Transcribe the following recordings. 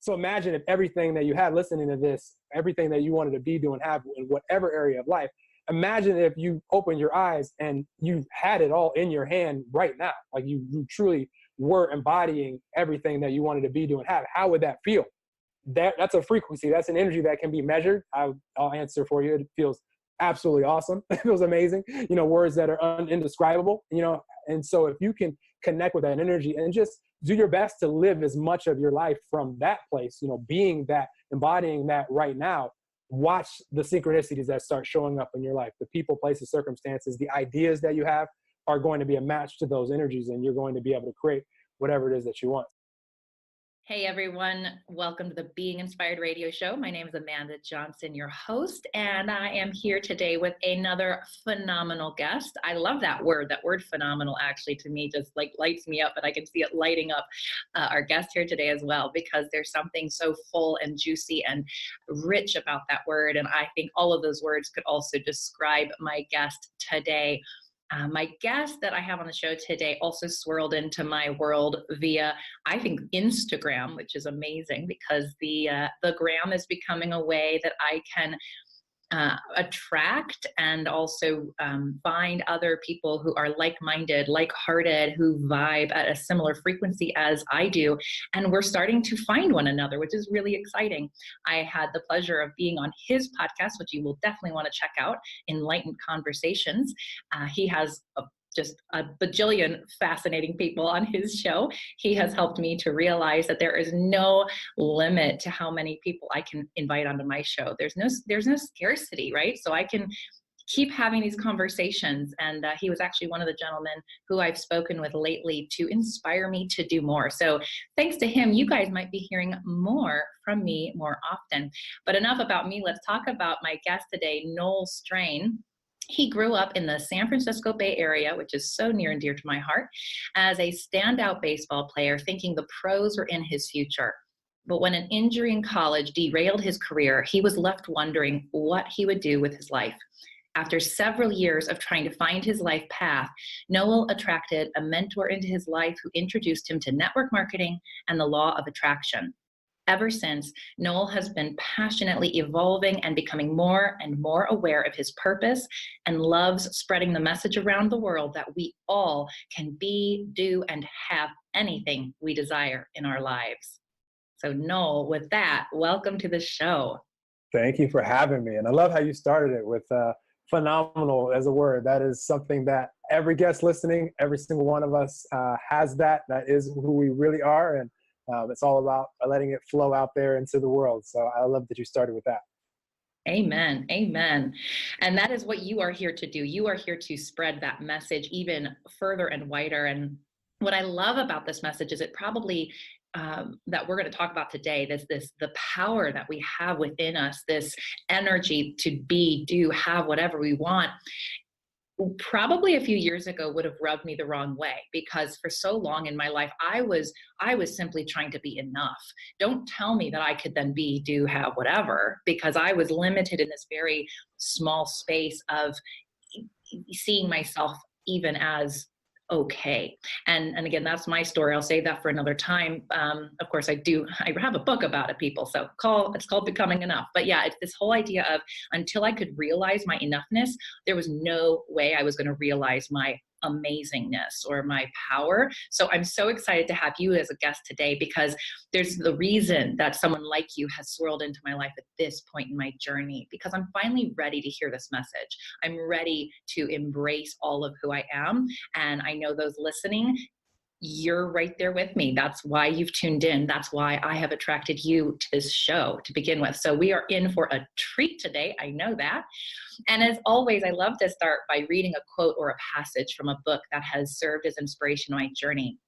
So imagine if everything that you had listening to this, everything that you wanted to be doing, have in whatever area of life, imagine if you opened your eyes and you had it all in your hand right now. Like you truly were embodying everything that you wanted to be doing, have. How would that feel? That's a frequency. That's an energy that can be measured. I'll answer for you. It feels absolutely awesome. It feels amazing. Words that are indescribable, and so if you can connect with that energy and just do your best to live as much of your life from that place, being that, embodying that right now, watch the synchronicities that start showing up in your life. The people, places, circumstances, the ideas that you have are going to be a match to those energies, and you're going to be able to create whatever it is that you want. Hey everyone, welcome to the Being Inspired Radio Show. My name is Amanda Johnson, your host, and I am here today with another phenomenal guest. I love that word. That word phenomenal actually to me just like lights me up, and I can see it lighting up our guest here today as well, because there's something so full and juicy and rich about that word. And I think all of those words could also describe my guest today. My guest that I have on the show today also swirled into my world via, I think, Instagram, which is amazing because the gram is becoming a way that I can attract and also find other people who are like-minded, like-hearted, who vibe at a similar frequency as I do. And we're starting to find one another, which is really exciting. I had the pleasure of being on his podcast, which you will definitely want to check out, Enlightened Conversations. He has just a bajillion fascinating people on his show. He has helped me to realize that there is no limit to how many people I can invite onto my show. There's no scarcity, right? So I can keep having these conversations. And he was actually one of the gentlemen who I've spoken with lately to inspire me to do more. So thanks to him, you guys might be hearing more from me more often. But enough about me. Let's talk about my guest today, Noel Strane. He grew up in the San Francisco Bay Area, which is so near and dear to my heart, as a standout baseball player, thinking the pros were in his future. But when an injury in college derailed his career, he was left wondering what he would do with his life. After several years of trying to find his life path, Noel attracted a mentor into his life who introduced him to network marketing and the law of attraction. Ever since, Noel has been passionately evolving and becoming more and more aware of his purpose and loves spreading the message around the world that we all can be, do, and have anything we desire in our lives. So Noel, with that, welcome to the show. Thank you for having me. And I love how you started it with phenomenal as a word. That is something that every guest listening, every single one of us has that. That is who we really are. And it's all about letting it flow out there into the world. So I love that you started with that. Amen. Amen. And that is what you are here to do. You are here to spread that message even further and wider. And what I love about this message is it probably that we're going to talk about today, the power that we have within us, this energy to be, do, have whatever we want. Probably a few years ago would have rubbed me the wrong way, because for so long in my life, I was simply trying to be enough. Don't tell me that I could then be, do, have, whatever, because I was limited in this very small space of seeing myself even as okay. And again, that's my story. I'll save that for another time. Of course, I have a book about it, people. So it's called Becoming Enough. But yeah, it's this whole idea of until I could realize my enoughness, there was no way I was going to realize my amazingness or my power. So I'm so excited to have you as a guest today, because there's the reason that someone like you has swirled into my life at this point in my journey, because I'm finally ready to hear this message. I'm ready to embrace all of who I am. And I know those listening, you're right there with me. That's why you've tuned in. That's why I have attracted you to this show to begin with. So we are in for a treat today. I know that. And as always, I love to start by reading a quote or a passage from a book that has served as inspiration on my journey.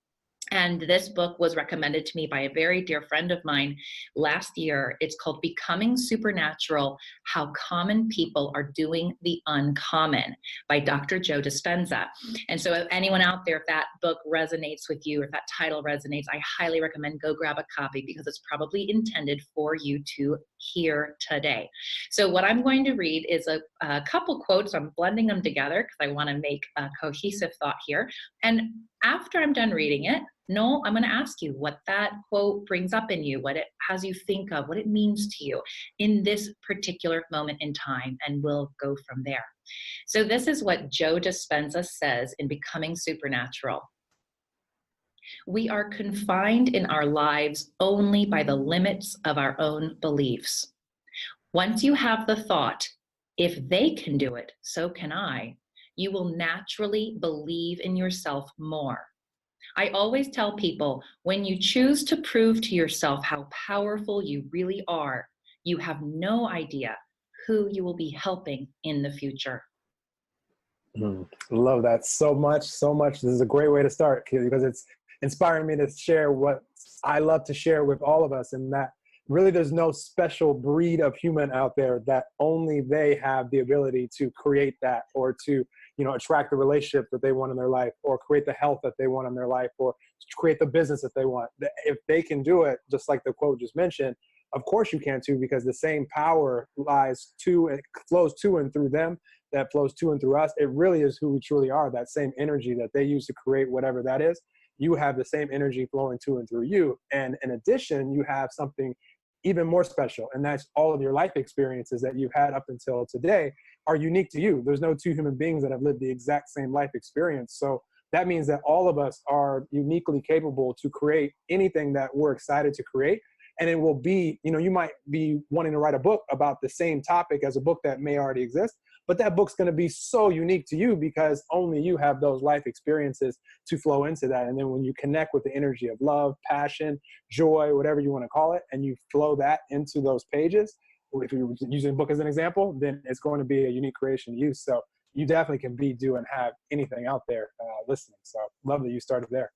And this book was recommended to me by a very dear friend of mine last year. It's called Becoming Supernatural: How Common People Are Doing the Uncommon by Dr. Joe Dispenza. And so if anyone out there, if that book resonates with you, or if that title resonates, I highly recommend go grab a copy, because it's probably intended for you to hear today. So what I'm going to read is a couple quotes. I'm blending them together because I want to make a cohesive thought here. And After I'm done reading it, Noel, I'm going to ask you what that quote brings up in you, what it has you think of, what it means to you in this particular moment in time, and we'll go from there. So, this is what Joe Dispenza says in Becoming Supernatural. We are confined in our lives only by the limits of our own beliefs. Once you have the thought, if they can do it, so can I, you will naturally believe in yourself more. I always tell people, when you choose to prove to yourself how powerful you really are, you have no idea who you will be helping in the future. Love that so much, so much. This is a great way to start because it's inspiring me to share what I love to share with all of us, and that really there's no special breed of human out there, that only they have the ability to create that, or to, attract the relationship that they want in their life, or create the health that they want in their life, or create the business that they want. If they can do it, just like the quote just mentioned, of course you can too, because the same power lies to and flows to and through them, that flows to and through us. It really is who we truly are. That same energy that they use to create whatever that is, you have the same energy flowing to and through you. And in addition, you have something even more special, and that's all of your life experiences that you've had up until today are unique to you. There's no two human beings that have lived the exact same life experience. So that means that all of us are uniquely capable to create anything that we're excited to create. And it will be, you might be wanting to write a book about the same topic as a book that may already exist, but that book's going to be so unique to you because only you have those life experiences to flow into that. And then when you connect with the energy of love, passion, joy, whatever you want to call it, and you flow that into those pages, if you're using a book as an example, then it's going to be a unique creation to you. So you definitely can do and have anything out there listening. So love that you started there.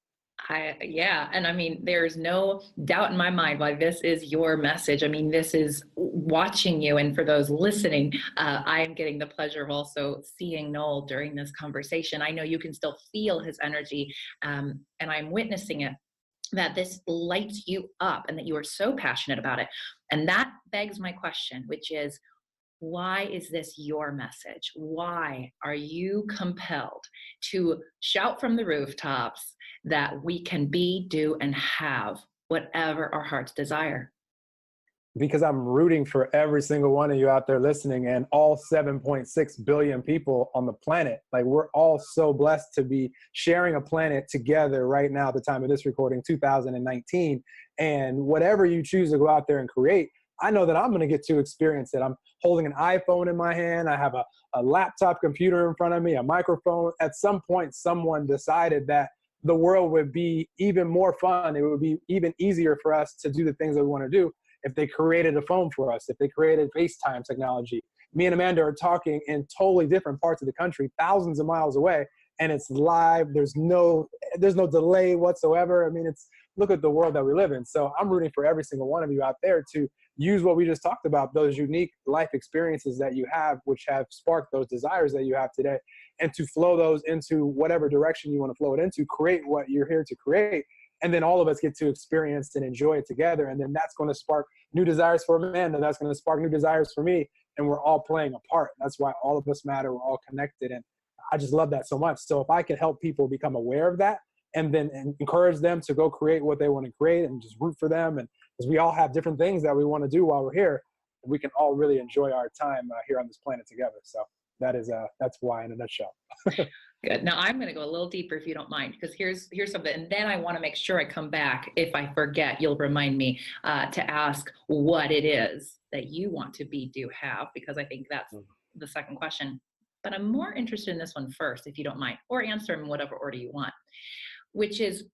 Yeah. And I mean, there's no doubt in my mind why this is your message. I mean, this is watching you. And for those listening, I am getting the pleasure of also seeing Noel during this conversation. I know you can still feel his energy, and I'm witnessing it, that this lights you up and that you are so passionate about it. And that begs my question, which is, why is this your message? Why are you compelled to shout from the rooftops that we can be, do, and have whatever our hearts desire? Because I'm rooting for every single one of you out there listening, and all 7.6 billion people on the planet. Like, we're all so blessed to be sharing a planet together right now at the time of this recording, 2019. And whatever you choose to go out there and create, I know that I'm going to get to experience it. I'm holding an iPhone in my hand. I have a laptop computer in front of me, a microphone. At some point, someone decided that the world would be even more fun. It would be even easier for us to do the things that we want to do if they created a phone for us, if they created FaceTime technology. Me and Amanda are talking in totally different parts of the country, thousands of miles away, and it's live. There's no delay whatsoever. I mean, look at the world that we live in. So I'm rooting for every single one of you out there to use what we just talked about, those unique life experiences that you have, which have sparked those desires that you have today, and to flow those into whatever direction you want to flow it into, create what you're here to create. And then all of us get to experience and enjoy it together. And then that's going to spark new desires for Amanda. That's going to spark new desires for me. And we're all playing a part. That's why all of us matter. We're all connected. And I just love that so much. So if I could help people become aware of that, and then encourage them to go create what they want to create, and just root for them. And because we all have different things that we want to do while we're here, we can all really enjoy our time here on this planet together. So that's why, in a nutshell. Good. Now I'm going to go a little deeper if you don't mind, because here's something, and then I want to make sure I come back. If I forget, you'll remind me to ask what it is that you want to be, do, have, because I think that's the second question. But I'm more interested in this one first, if you don't mind, or answer in whatever order you want, which is,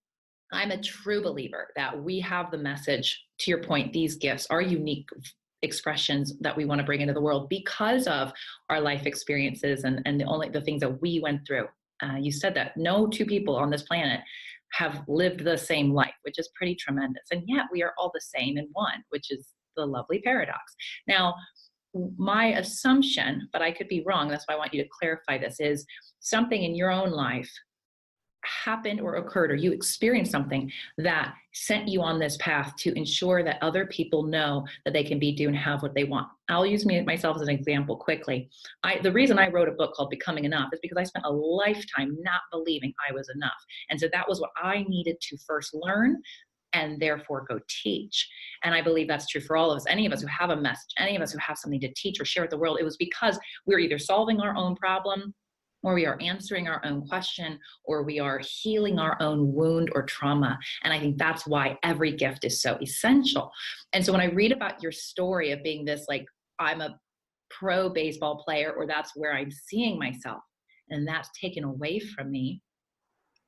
I'm a true believer that we have the message, to your point, these gifts are unique expressions that we want to bring into the world because of our life experiences and the things that we went through. You said that no two people on this planet have lived the same life, which is pretty tremendous. And yet we are all the same in one, which is the lovely paradox. Now, my assumption, but I could be wrong, that's why I want you to clarify this, is something in your own life happened or occurred, or you experienced something that sent you on this path to ensure that other people know that they can be, do, and have what they want. I'll use myself as an example quickly. The reason I wrote a book called Becoming Enough is because I spent a lifetime not believing I was enough. And so that was what I needed to first learn and therefore go teach. And I believe that's true for all of us. Any of us who have a message, any of us who have something to teach or share with the world, it was because we're either solving our own problem, or we are answering our own question, or we are healing our own wound or trauma. And I think that's why every gift is so essential. And so when I read about your story of being this, like, I'm a pro baseball player, or that's where I'm seeing myself, and that's taken away from me,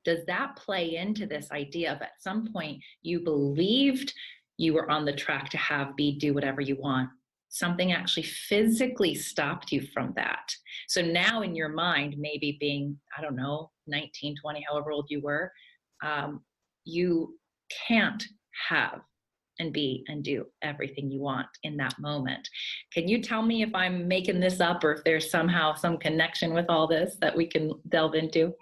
does that play into this idea of at some point you believed you were on the track to have, be, do whatever you want? Something actually physically stopped you from that. So now in your mind, maybe being, I don't know, 19, 20, however old you were, you can't have and be and do everything you want in that moment. Can you tell me if I'm making this up, or if there's somehow some connection with all this that we can delve into?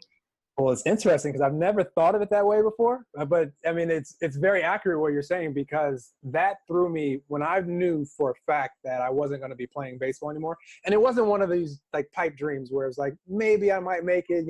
Well, it's interesting because I've never thought of it that way before, but I mean, it's very accurate what you're saying, because that threw me when I knew for a fact that I wasn't going to be playing baseball anymore. And it wasn't one of these like pipe dreams where it's like, maybe I might make it,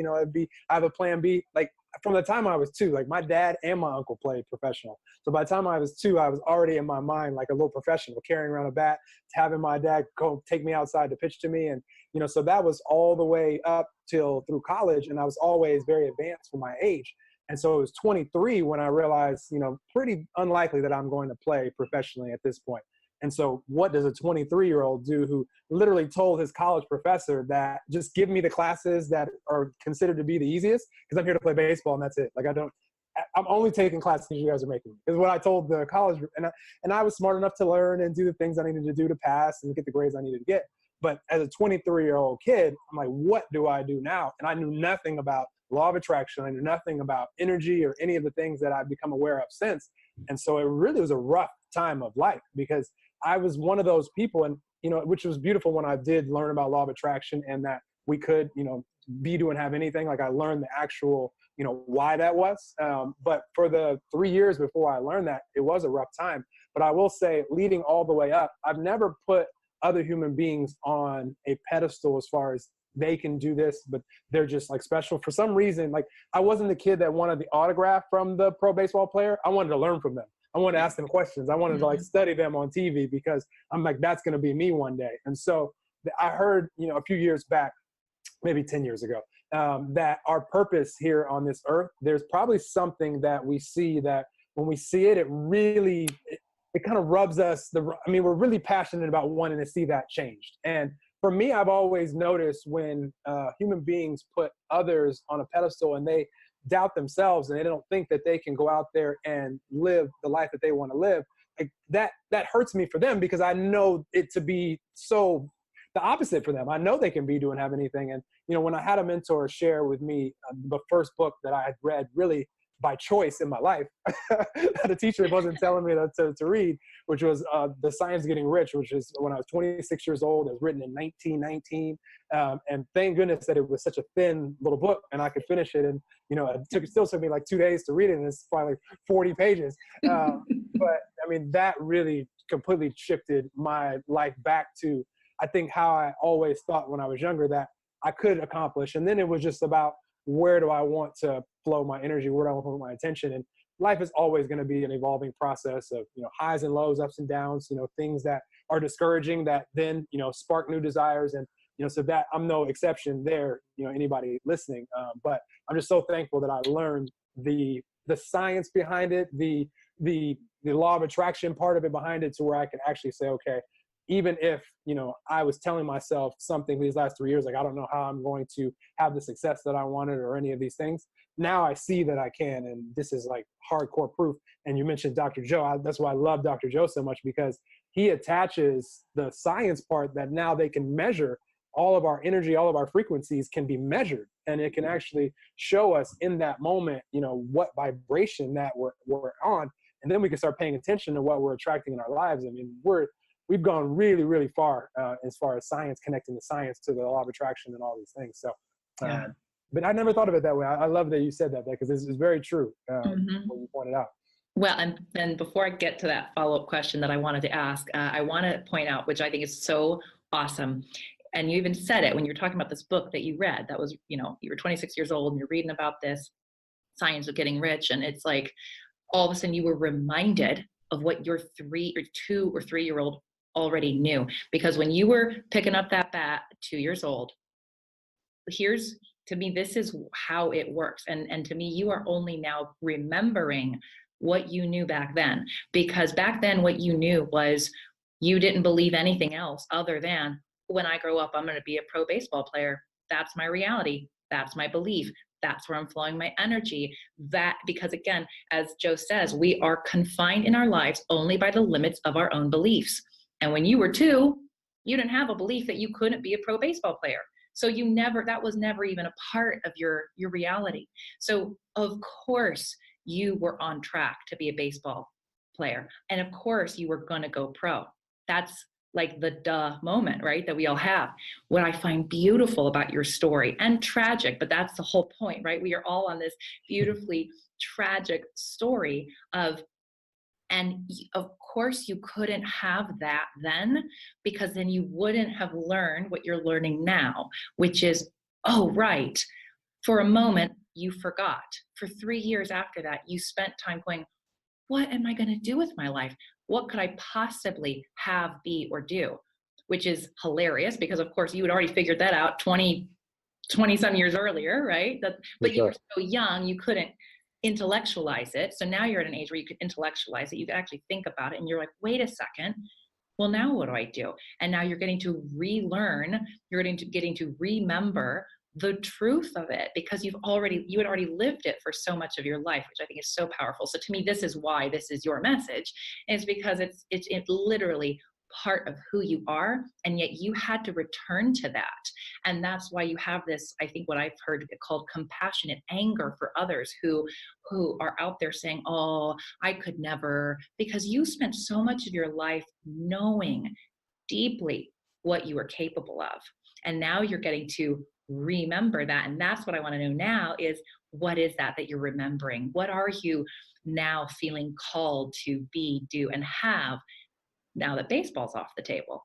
I have a plan B. Like from the time I was 2, like my dad and my uncle played professional. So by the time I was 2, I was already in my mind like a little professional, carrying around a bat, having my dad go take me outside to pitch to me. And, so that was all the way up till through college. And I was always very advanced for my age. And so it was 23 when I realized, pretty unlikely that I'm going to play professionally at this point. And so what does a 23-year-old do who literally told his college professor that just give me the classes that are considered to be the easiest, because I'm here to play baseball and that's it. Like I'm only taking classes you guys are making, is what I told the college. And I was smart enough to learn and do the things I needed to do to pass and get the grades I needed to get. But as a 23-year-old kid, I'm like, what do I do now? And I knew nothing about law of attraction. I knew nothing about energy or any of the things that I've become aware of since. And so it really was a rough time of life, because I was one of those people, and, which was beautiful when I did learn about law of attraction and that we could, be, do, and have anything. Like I learned the actual, why that was. But for the 3 years before I learned that, it was a rough time. But I will say, leading all the way up, I've never put other human beings on a pedestal as far as they can do this, but they're just like special for some reason. Like I wasn't the kid that wanted the autograph from the pro baseball player. I wanted to learn from them. I wanted to ask them questions. I wanted to like study them on TV, because I'm like, that's going to be me one day. And so I heard, a few years back, maybe 10 years ago, that our purpose here on this earth, there's probably something that we see that when we see it, it kind of rubs us. We're really passionate about wanting to see that changed. And for me, I've always noticed when human beings put others on a pedestal and they doubt themselves and they don't think that they can go out there and live the life that they want to live, like that hurts me for them, because I know it to be so the opposite for them. I know they can be, do, and have anything. And, when I had a mentor share with me the first book that I had read really by choice in my life, that a teacher wasn't telling me to read, which was The Science of Getting Rich, which is when I was 26 years old. It was written in 1919. And thank goodness that it was such a thin little book and I could finish it. And, it still took me like 2 days to read it. And it's probably like 40 pages. But that really completely shifted my life back to, I think, how I always thought when I was younger that I could accomplish. And then it was just about, where do I want to flow my energy? Where do I want to put my attention? And life is always going to be an evolving process of, highs and lows, ups and downs, things that are discouraging that then, spark new desires. And, so that I'm no exception there, anybody listening. But I'm just so thankful that I learned the science behind it, the law of attraction part of it behind it, to where I can actually say, okay, even if, I was telling myself something these last 3 years, like, I don't know how I'm going to have the success that I wanted or any of these things. Now I see that I can, and this is like hardcore proof. And you mentioned Dr. Joe. That's why I love Dr. Joe so much, because he attaches the science part that now they can measure all of our energy, all of our frequencies can be measured. And it can actually show us in that moment, what vibration that we're on. And then we can start paying attention to what we're attracting in our lives. We've gone really, really far as far as science, connecting the science to the law of attraction and all these things. So yeah. But I never thought of it that way. I love that you said that, because it's very true, Mhm. what you pointed out. Well, and then before I get to that follow-up question that I wanted to ask, I want to point out, which I think is so awesome. And you even said it when you were talking about this book that you read. That was, you were 26 years old and you're reading about this science of getting rich. And it's like all of a sudden you were reminded of what your 2 or 3 year old already knew. Because when you were picking up that bat at 2 years old, here's to me, this is how it works. And to me, you are only now remembering what you knew back then. Because back then, what you knew was you didn't believe anything else other than when I grow up, I'm going to be a pro baseball player. That's my reality. That's my belief. That's where I'm flowing my energy. That, because again, as Joe says, we are confined in our lives only by the limits of our own beliefs. And when you were 2, you didn't have a belief that you couldn't be a pro baseball player. So that was never even a part of your reality. So of course you were on track to be a baseball player. And of course you were going to go pro. That's like the duh moment, right? That we all have. What I find beautiful about your story, and tragic, but that's the whole point, right? We are all on this beautifully tragic story of, and of course, you couldn't have that then, because then you wouldn't have learned what you're learning now, which is, oh, right. For a moment, you forgot. For 3 years after that, you spent time going, what am I going to do with my life? What could I possibly have, be, or do? Which is hilarious because, of course, you had already figured that out 20 some years earlier, right? For But you were sure. so young, you couldn't intellectualize it. So now you're at an age where you could intellectualize it. You can actually think about it and you're like, wait a second. Well, now what do I do? And now you're getting to relearn, you're getting to remember the truth of it, because you had already lived it for so much of your life, which I think is so powerful. So to me, this is why this is your message, is because it's literally part of who you are, and yet you had to return to that. And that's why you have this, I think what I've heard called compassionate anger for others who are out there saying, oh, I could never, because you spent so much of your life knowing deeply what you were capable of. And now you're getting to remember that. And that's what I want to know now is, what is that you're remembering? What are you now feeling called to be, do, and have now that baseball's off the table?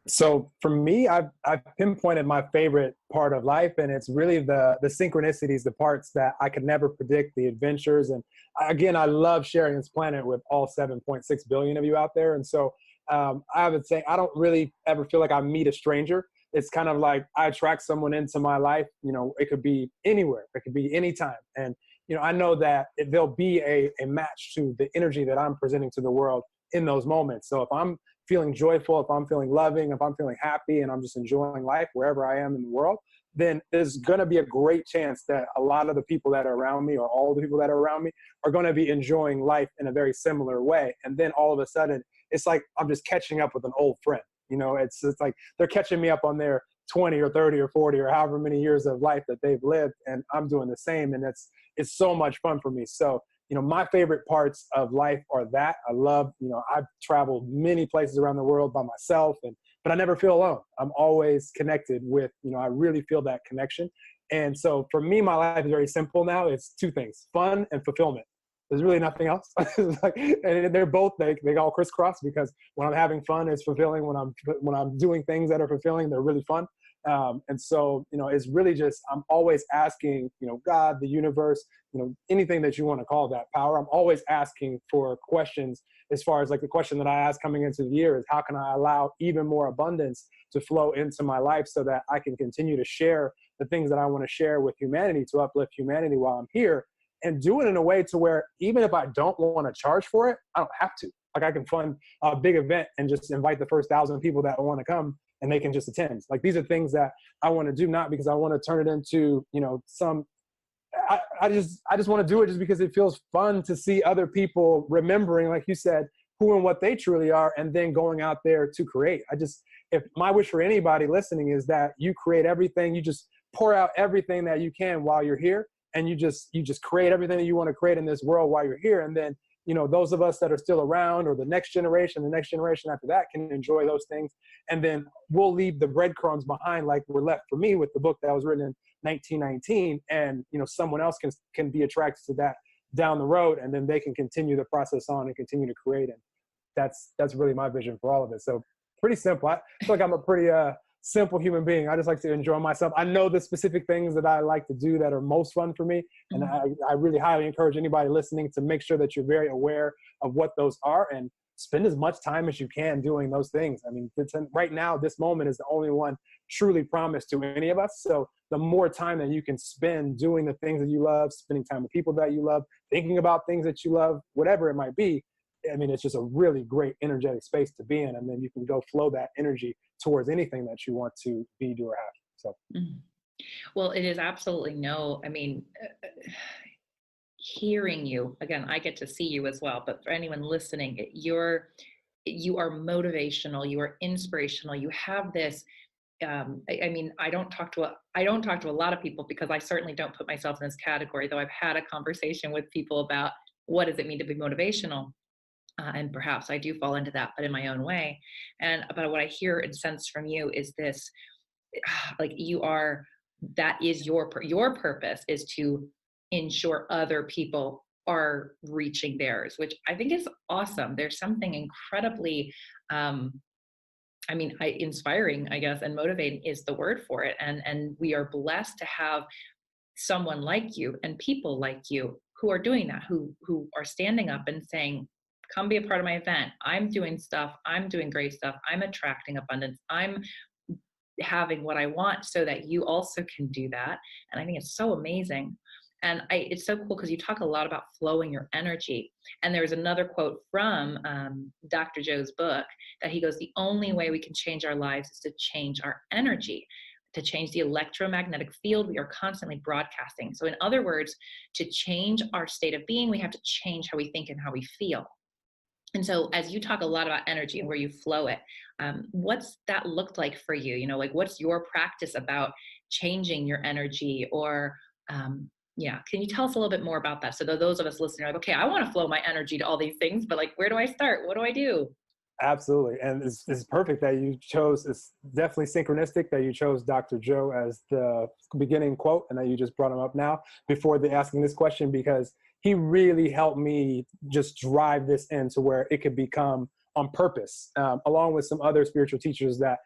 So for me, I've pinpointed my favorite part of life, and it's really the synchronicities, the parts that I could never predict, the adventures. And again, I love sharing this planet with all 7.6 billion of you out there. And so I would say I don't really ever feel like I meet a stranger. It's kind of like I attract someone into my life. It could be anywhere, it could be anytime, and I know that there'll be a match to the energy that I'm presenting to the world in those moments. So if I'm feeling joyful, if I'm feeling loving, if I'm feeling happy, and I'm just enjoying life wherever I am in the world, then there's going to be a great chance that a lot of the people that are around me, or all the people that are around me, are going to be enjoying life in a very similar way. And then all of a sudden, it's like I'm just catching up with an old friend. It's like they're catching me up on their 20 or 30 or 40 or however many years of life that they've lived, and I'm doing the same. And it's so much fun for me. So my favorite parts of life are that I love, I've traveled many places around the world by myself, but I never feel alone. I'm always connected with, I really feel that connection. And so for me, my life is very simple now. It's 2 things: fun and fulfillment. There's really nothing else. And they're both, they all crisscross, because when I'm having fun, it's fulfilling. When I'm doing things that are fulfilling, they're really fun. And so, it's really just, I'm always asking, God, the universe, anything that you want to call that power, I'm always asking for questions. As far as like the question that I asked coming into the year is, how can I allow even more abundance to flow into my life so that I can continue to share the things that I want to share with humanity, to uplift humanity while I'm here, and do it in a way to where even if I don't want to charge for it, I don't have to. Like, I can fund a big event and just invite the first 1,000 people that want to come, and they can just attend. Like, these are things that I want to do, not because I want to turn it into, I just want to do it just because it feels fun to see other people remembering, like you said, who and what they truly are, and then going out there to create. If my wish for anybody listening is that you create everything, you just pour out everything that you can while you're here, and you just create everything that you want to create in this world while you're here. And then those of us that are still around, or the next generation after that, can enjoy those things. And then we'll leave the breadcrumbs behind, like were left for me with the book that was written in 1919. And, someone else can be attracted to that down the road, and then they can continue the process on and continue to create it. That's really my vision for all of it. So pretty simple. I feel like I'm a pretty simple human being. I just like to enjoy myself. I know the specific things that I like to do that are most fun for me. And I really highly encourage anybody listening to make sure that you're very aware of what those are, and spend as much time as you can doing those things. I mean, right now, this moment is the only one truly promised to any of us. So the more time that you can spend doing the things that you love, spending time with people that you love, thinking about things that you love, whatever it might be, I mean, it's just a really great energetic space to be in. And then you can go flow that energy towards anything that you want to be, do, or have. So. Well, it is absolutely hearing you again, I get to see you as well, but for anyone listening, you are motivational, you are inspirational, you have this I don't talk to a lot of people, because I certainly don't put myself in this category, though I've had a conversation with people about what does it mean to be motivational. And perhaps I do fall into that, but in my own way. But what I hear and sense from you is this, like that is your purpose, is to ensure other people are reaching theirs, which I think is awesome. There's something incredibly, inspiring, I guess, and motivating is the word for it. And we are blessed to have someone like you and people like you who are doing that, who are standing up and saying, come be a part of my event. I'm doing stuff. I'm doing great stuff. I'm attracting abundance. I'm having what I want, so that you also can do that. And I think it's so amazing. And it's so cool because you talk a lot about flowing your energy. And there's another quote from Dr. Joe's book that he goes, the only way we can change our lives is to change our energy, to change the electromagnetic field we are constantly broadcasting. So in other words, to change our state of being, we have to change how we think and how we feel. And so as you talk a lot about energy and where you flow it, what's that looked like for you? Like what's your practice about changing your energy? Or can you tell us a little bit more about that? So that those of us listening are like, okay, I want to flow my energy to all these things, but like, where do I start? What do I do? Absolutely. And it's perfect that you chose, it's definitely synchronistic that you chose Dr. Joe as the beginning quote, and that you just brought him up now before asking this question, because he really helped me just drive this into where it could become on purpose, along with some other spiritual teachers that,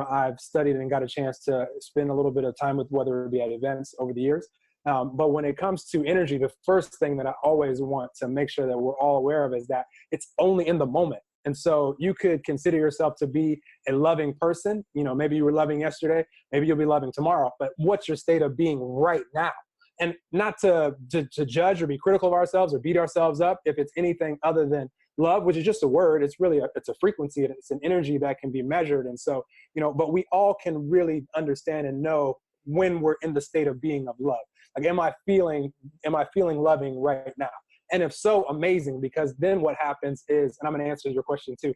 I've studied and got a chance to spend a little bit of time with, whether it be at events over the years. But when it comes to energy, the first thing that I always want to make sure that we're all aware of is that it's only in the moment. And so you could consider yourself to be a loving person. Maybe you were loving yesterday, maybe you'll be loving tomorrow, but what's your state of being right now? And not to judge or be critical of ourselves or beat ourselves up if it's anything other than love, which is just a word. It's really it's a frequency, and it's an energy that can be measured. And so, but we all can really understand and know when we're in the state of being of love. Like, am I feeling loving right now? And if so, amazing, because then what happens is, and I'm going to answer your question too,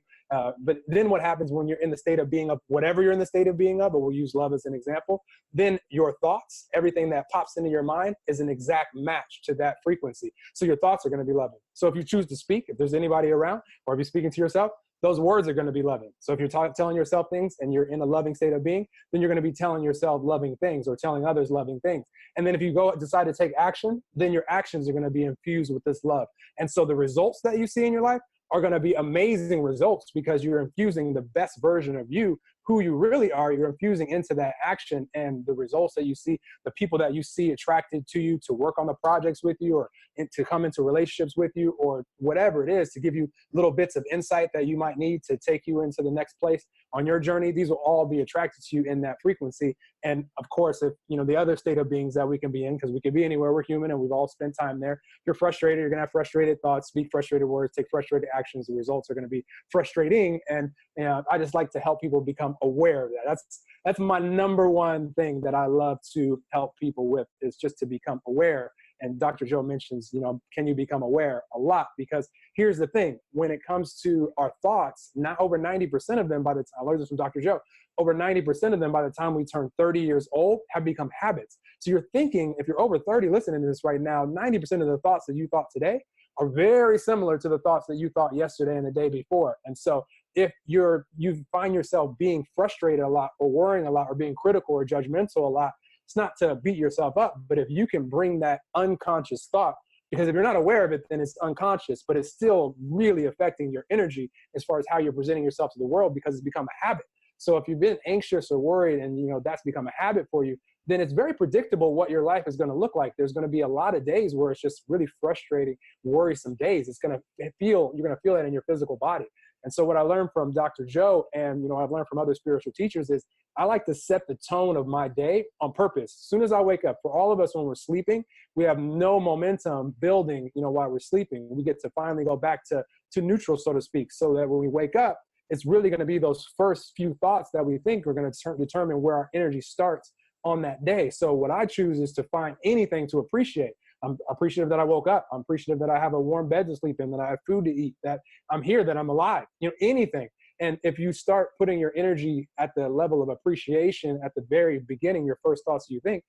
but then what happens when you're in the state of being of whatever you're in the state of being of, but we'll use love as an example, then your thoughts, everything that pops into your mind is an exact match to that frequency. So your thoughts are going to be loving. So if you choose to speak, if there's anybody around, or if you're speaking to yourself, those words are going to be loving. So if you're telling yourself things and you're in a loving state of being, then you're going to be telling yourself loving things or telling others loving things. And then if you decide to take action, then your actions are going to be infused with this love. And so the results that you see in your life are going to be amazing results, because you're infusing the best version of you, who you really are. You're infusing into that action, and the results that you see, the people that you see attracted to you to work on the projects with you, or to come into relationships with you, or whatever it is, to give you little bits of insight that you might need to take you into the next place on your journey. These will all be attracted to you in that frequency. And of course, if the other state of beings that we can be in, because we can be anywhere, we're human and we've all spent time there. If you're frustrated, you're going to have frustrated thoughts, speak frustrated words, take frustrated actions. The results are going to be frustrating. And I just like to help people become aware of that. That's my number one thing that I love to help people with, is just to become aware. And Dr. Joe mentions, can you become aware a lot? Because here's the thing, when it comes to our thoughts, not over 90% of them by the time, I learned this from Dr. Joe, over 90% of them by the time we turn 30 years old have become habits. So you're thinking, if you're over 30 listening to this right now, 90% of the thoughts that you thought today are very similar to the thoughts that you thought yesterday and the day before. And so if you find yourself being frustrated a lot or worrying a lot or being critical or judgmental a lot, it's not to beat yourself up, but if you can bring that unconscious thought, because if you're not aware of it, then it's unconscious, but it's still really affecting your energy as far as how you're presenting yourself to the world, because it's become a habit. So if you've been anxious or worried and that's become a habit for you, then it's very predictable what your life is going to look like. There's going to be a lot of days where it's just really frustrating, worrisome days. You're going to feel that in your physical body. And so what I learned from Dr. Joe, and I've learned from other spiritual teachers, is I like to set the tone of my day on purpose. As soon as I wake up, for all of us when we're sleeping, we have no momentum building, while we're sleeping. We get to finally go back to neutral, so to speak, so that when we wake up, it's really going to be those first few thoughts that we think are going to determine where our energy starts on that day. So what I choose is to find anything to appreciate. I'm appreciative that I woke up. I'm appreciative that I have a warm bed to sleep in, that I have food to eat, that I'm here, that I'm alive, anything. And if you start putting your energy at the level of appreciation at the very beginning, your first thoughts you think,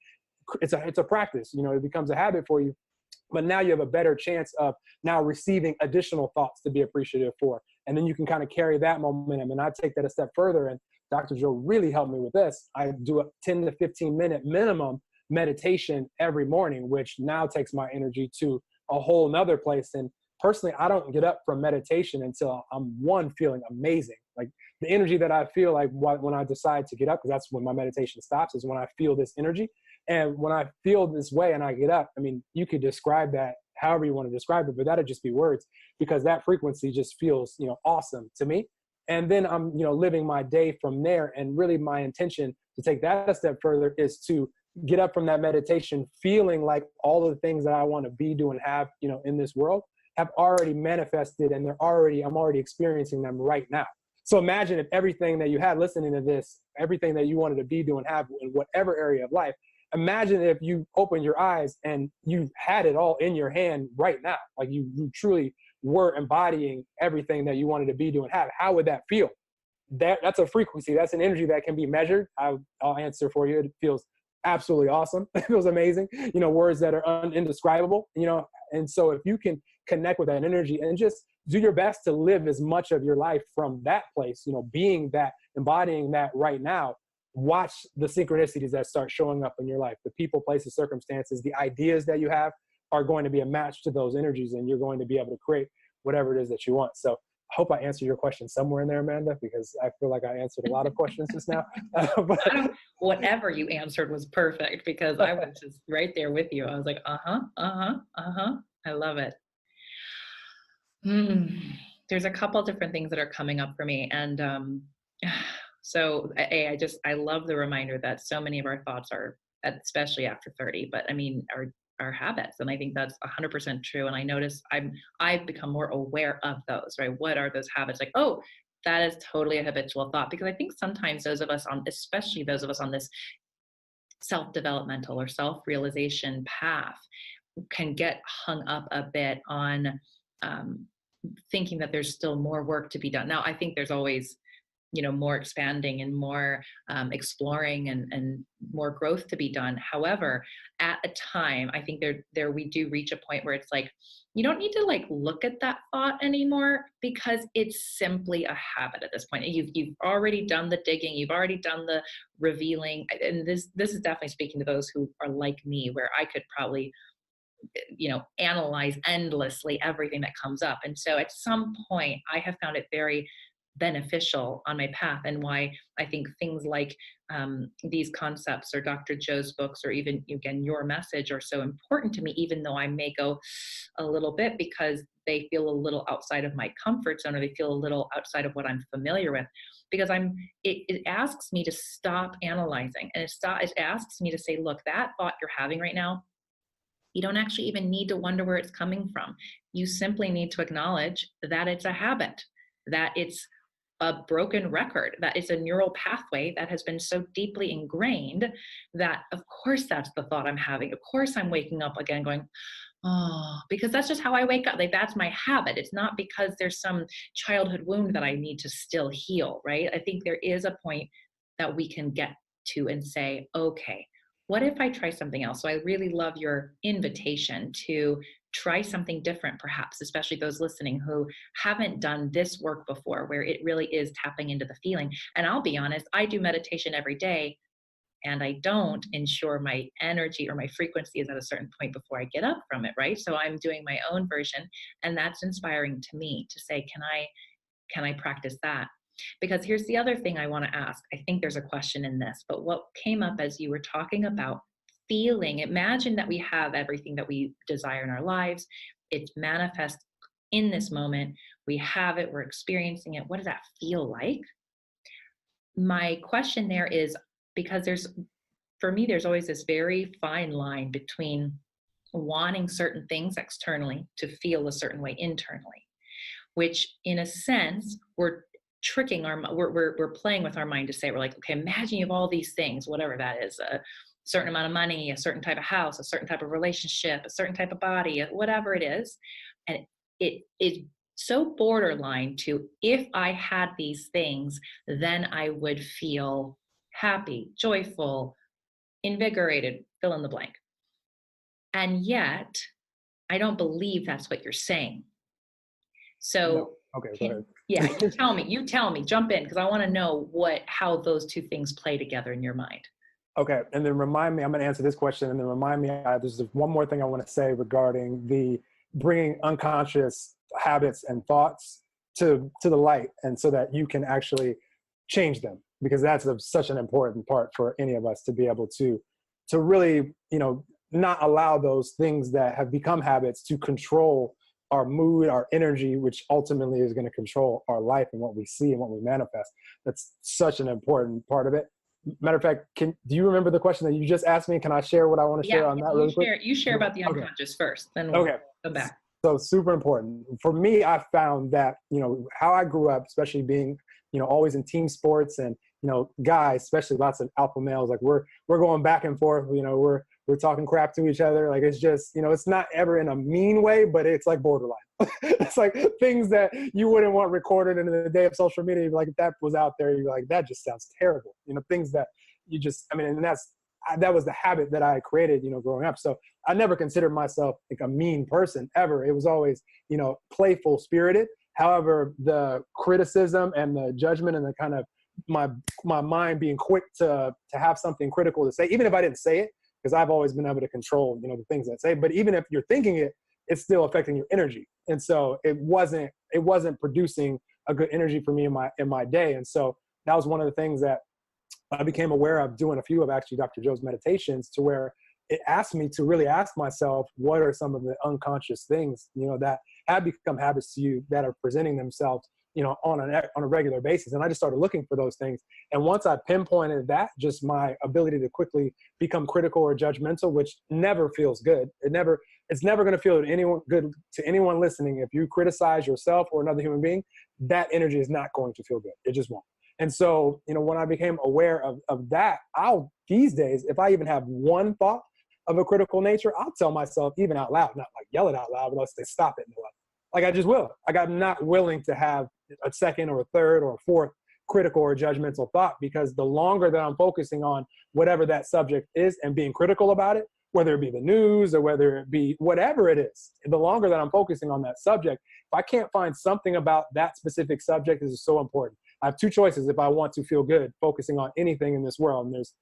it's a practice, it becomes a habit for you. But now you have a better chance of now receiving additional thoughts to be appreciative for. And then you can kind of carry that momentum. And I take that a step further. And Dr. Joe really helped me with this. I do a 10 to 15 minute minimum meditation every morning, which now takes my energy to a whole nother place. And personally, I don't get up from meditation until I'm feeling amazing. Like the energy that I feel like when I decide to get up, because that's when my meditation stops, is when I feel this energy. And when I feel this way and I get up, I mean, you could describe that however you want to describe it, but that'd just be words, because that frequency just feels, awesome to me. And then I'm, living my day from there. And really my intention to take that a step further is to get up from that meditation feeling like all of the things that I want to be, do, and have, in this world have already manifested, and I'm already experiencing them right now. So imagine if everything that you had listening to this, everything that you wanted to be, do, and have in whatever area of life, imagine if you open your eyes and you had it all in your hand right now. Like you truly were embodying everything that you wanted to be, do, and have. How would that feel? That's a frequency. That's an energy that can be measured. I'll answer for you. It feels absolutely awesome. It feels amazing. Words that are indescribable, and so if you can connect with that energy and just do your best to live as much of your life from that place, being that, embodying that right now, watch the synchronicities that start showing up in your life. The people, places, circumstances, the ideas that you have are going to be a match to those energies, and you're going to be able to create whatever it is that you want. So I hope I answered your question somewhere in there, Amanda, because I feel like I answered a lot of questions just now. Whatever you answered was perfect, because I was just right there with you. I was like, I love it. There's a couple different things that are coming up for me. And so I love the reminder that so many of our thoughts are, especially after 30, but I mean, our habits. And I think that's 100% true. And I notice I've become more aware of those, right? What are those habits? Like, oh, that is totally a habitual thought. Because I think sometimes especially those of us on this self-developmental or self-realization path, can get hung up a bit on thinking that there's still more work to be done. Now, I think there's always, more expanding and more exploring and more growth to be done. However, at a time, I think there we do reach a point where it's like, you don't need to look at that thought anymore, because it's simply a habit at this point. You've already done the digging, you've already done the revealing. And this is definitely speaking to those who are like me, where I could probably analyze endlessly everything that comes up. And so at some point I have found it very beneficial on my path, and why I think things like these concepts or Dr. Joe's books, or even again your message, are so important to me, even though I may go a little bit because they feel a little outside of my comfort zone, or they feel a little outside of what I'm familiar with, because it asks me to stop analyzing, and it asks me to say, look, that thought you're having right now, you don't actually even need to wonder where it's coming from. You simply need to acknowledge that it's a habit, that it's a broken record, that it's a neural pathway that has been so deeply ingrained that, of course, that's the thought I'm having. Of course, I'm waking up again going, oh, because that's just how I wake up. That's my habit. It's not because there's some childhood wound that I need to still heal, right? I think there is a point that we can get to and say, okay, what if I try something else? So I really love your invitation to try something different, perhaps, especially those listening who haven't done this work before, where it really is tapping into the feeling. And I'll be honest, I do meditation every day, and I don't ensure my energy or my frequency is at a certain point before I get up from it, right? So I'm doing my own version, and that's inspiring to me to say, can I practice that? Because here's the other thing I want to ask. I think there's a question in this, but what came up as you were talking about feeling, imagine that we have everything that we desire in our lives. It's manifest in this moment. We have it, we're experiencing it. What does that feel like? My question there is, because for me, there's always this very fine line between wanting certain things externally to feel a certain way internally, which in a sense, we're playing with our mind to say, we're like, okay, imagine you have all these things, whatever that is, a certain amount of money, a certain type of house, a certain type of relationship, a certain type of body, whatever it is. And it is so borderline to, if I had these things, then I would feel happy, joyful, invigorated, fill in the blank. And yet, I don't believe that's what you're saying. So, No. Okay, go ahead. Yeah, you tell me, jump in, because I want to know how those two things play together in your mind. Okay, and then remind me, I'm going to answer this question, and then remind me, there's one more thing I want to say regarding the bringing unconscious habits and thoughts to the light, and so that you can actually change them, because that's such an important part for any of us to be able to really, not allow those things that have become habits to control our mood, our energy, which ultimately is going to control our life and what we see and what we manifest. That's such an important part of it. Matter of fact, do you remember the question that you just asked me? Can I share what I want to share on that really quick? You share about the unconscious first, then we'll go back. So super important. For me, I found that, how I grew up, especially being, always in team sports, and, guys, especially lots of alpha males, like we're going back and forth, we're talking crap to each other. Like, it's just, it's not ever in a mean way, but it's like borderline. It's like things that you wouldn't want recorded in the day of social media. Like, if that was out there, you're like, that just sounds terrible. Things that you just, and that was the habit that I created, growing up. So I never considered myself like a mean person ever. It was always, playful spirited. However, the criticism and the judgment and the kind of my mind being quick to have something critical to say, even if I didn't say it, because I've always been able to control, the things that I say, but even if you're thinking it, it's still affecting your energy. And so it wasn't producing a good energy for me in my day. And so that was one of the things that I became aware of doing a few of actually Dr. Joe's meditations, to where it asked me to really ask myself, what are some of the unconscious things, that have become habits to you that are presenting themselves, on a regular basis. And I just started looking for those things. And once I pinpointed that, just my ability to quickly become critical or judgmental, which never feels good. It's never going to feel good to anyone listening. If you criticize yourself or another human being, that energy is not going to feel good. It just won't. And so, when I became aware of that, these days, if I even have one thought of a critical nature, I'll tell myself, even out loud, not like yell it out loud, but I'll say, stop it, Noel. Like, I just will. Like, I'm not willing to have a second or a third or a fourth critical or judgmental thought, because the longer that I'm focusing on whatever that subject is and being critical about it, whether it be the news or whether it be whatever it is, the longer that I'm focusing on that subject, if I can't find something about that specific subject, this is so important. I have two choices if I want to feel good focusing on anything in this world. And there's,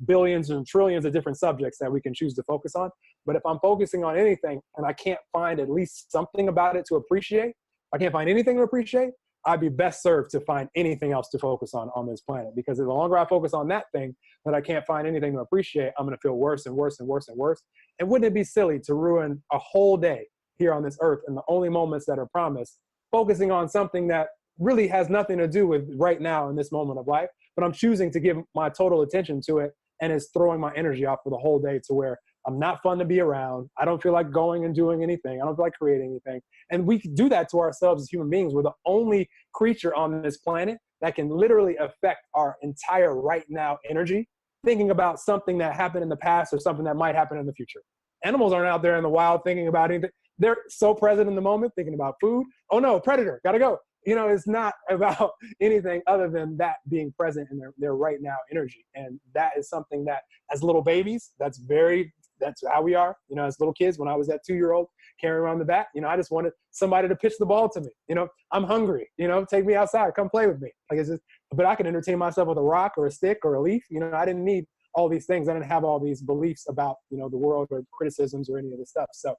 billions and trillions of different subjects that we can choose to focus on. But if I'm focusing on anything and I can't find at least something about it to appreciate, I can't find anything to appreciate, I'd be best served to find anything else to focus on this planet. Because the longer I focus on that thing that I can't find anything to appreciate, I'm going to feel worse and worse and worse and worse. And wouldn't it be silly to ruin a whole day here on this earth, and the only moments that are promised, focusing on something that really has nothing to do with right now in this moment of life, but I'm choosing to give my total attention to it, and it's throwing my energy off for the whole day, to where I'm not fun to be around. I don't feel like going and doing anything. I don't feel like creating anything. And we do that to ourselves as human beings. We're the only creature on this planet that can literally affect our entire right now energy, thinking about something that happened in the past or something that might happen in the future. Animals aren't out there in the wild thinking about anything. They're so present in the moment, thinking about food. Oh no, predator, gotta go. It's not about anything other than that being present in their right now energy. And that is something that, as little babies, that's very that's how we are, as little kids. When I was that 2-year-old carrying around the bat, I just wanted somebody to pitch the ball to me. I'm hungry, take me outside, come play with me. Like, it's just, but I can entertain myself with a rock or a stick or a leaf. I didn't need all these things. I didn't have all these beliefs about, the world or criticisms or any of the stuff. So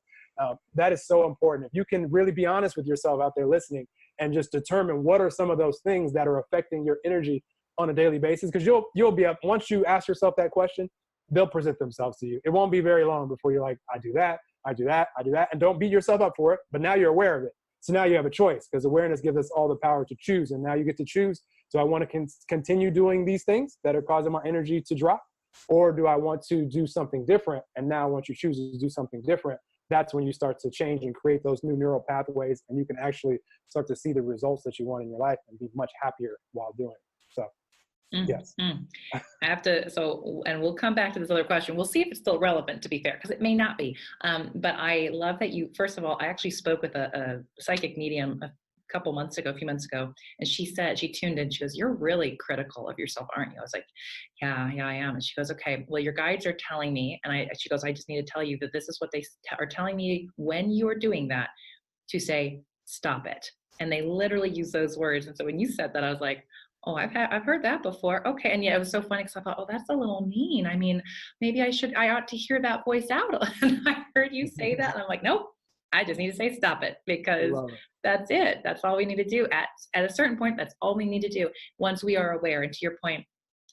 that is so important. If you can really be honest with yourself out there listening and just determine what are some of those things that are affecting your energy on a daily basis, because you'll be up, once you ask yourself that question, they'll present themselves to you. It won't be very long before you're like, I do that, I do that, I do that. And don't beat yourself up for it, but now you're aware of it. So now you have a choice, because awareness gives us all the power to choose. And now you get to choose. Do I want to continue doing these things that are causing my energy to drop? Or do I want to do something different? And now once you choose to do something different, that's when you start to change and create those new neural pathways, and you can actually start to see the results that you want in your life and be much happier while doing it. So, yes. I have to, and we'll come back to this other question. We'll see if it's still relevant, to be fair, because it may not be. But I love that you, first of all, I actually spoke with a psychic medium a few months ago, and she said, she tuned in, she goes, you're really critical of yourself, aren't you? I was like, yeah, I am. And she goes, okay, well, your guides are telling me, and she goes, I just need to tell you that this is what they are telling me when you are doing that, to say, stop it. And they literally use those words. And so when you said that, I was like, oh, I've heard that before. Okay. And yeah, it was so funny because I thought, oh, that's a little mean. I mean, maybe I ought to hear that voice out. And I heard you say that, and I'm like, nope, I just need to say stop it, because that's it. That's all we need to do. At a certain point, that's all we need to do once we are aware. And to your point,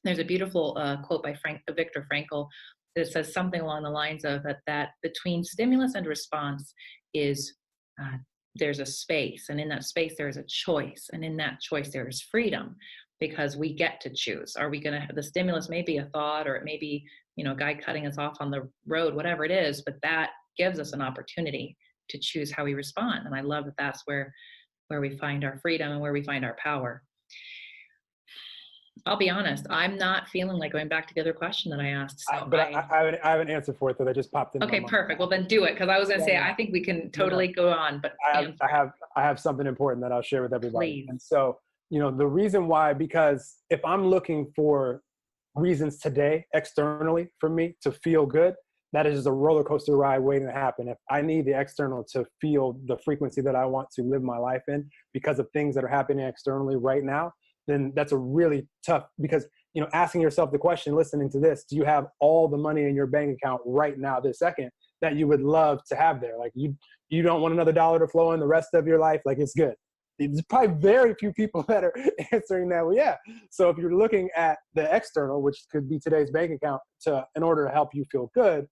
there's a beautiful quote by Viktor Frankl that says something along the lines of that between stimulus and response is there's a space, and in that space there is a choice, and in that choice there is freedom, because we get to choose. Are we going to have the stimulus? May be a thought, or it may be a guy cutting us off on the road, whatever it is, but that gives us an opportunity to choose how we respond. And I love that that's where we find our freedom and where we find our power. I'll be honest, I'm not feeling like going back to the other question that I asked. So I have an answer for it that just popped in. Okay, perfect. Well, then do it, because I was going to say, I think we can totally go on, but I have something important that I'll share with everybody. Please. And so, the reason why, because if I'm looking for reasons today externally for me to feel good, that is just a roller coaster ride waiting to happen. If I need the external to feel the frequency that I want to live my life in because of things that are happening externally right now, then that's a really tough, because, asking yourself the question, listening to this, do you have all the money in your bank account right now, this second, that you would love to have there? Like, you don't want another dollar to flow in the rest of your life. Like, it's good. There's probably very few people that are answering that. Well, yeah. So if you're looking at the external, which could be today's bank account, in order to help you feel good,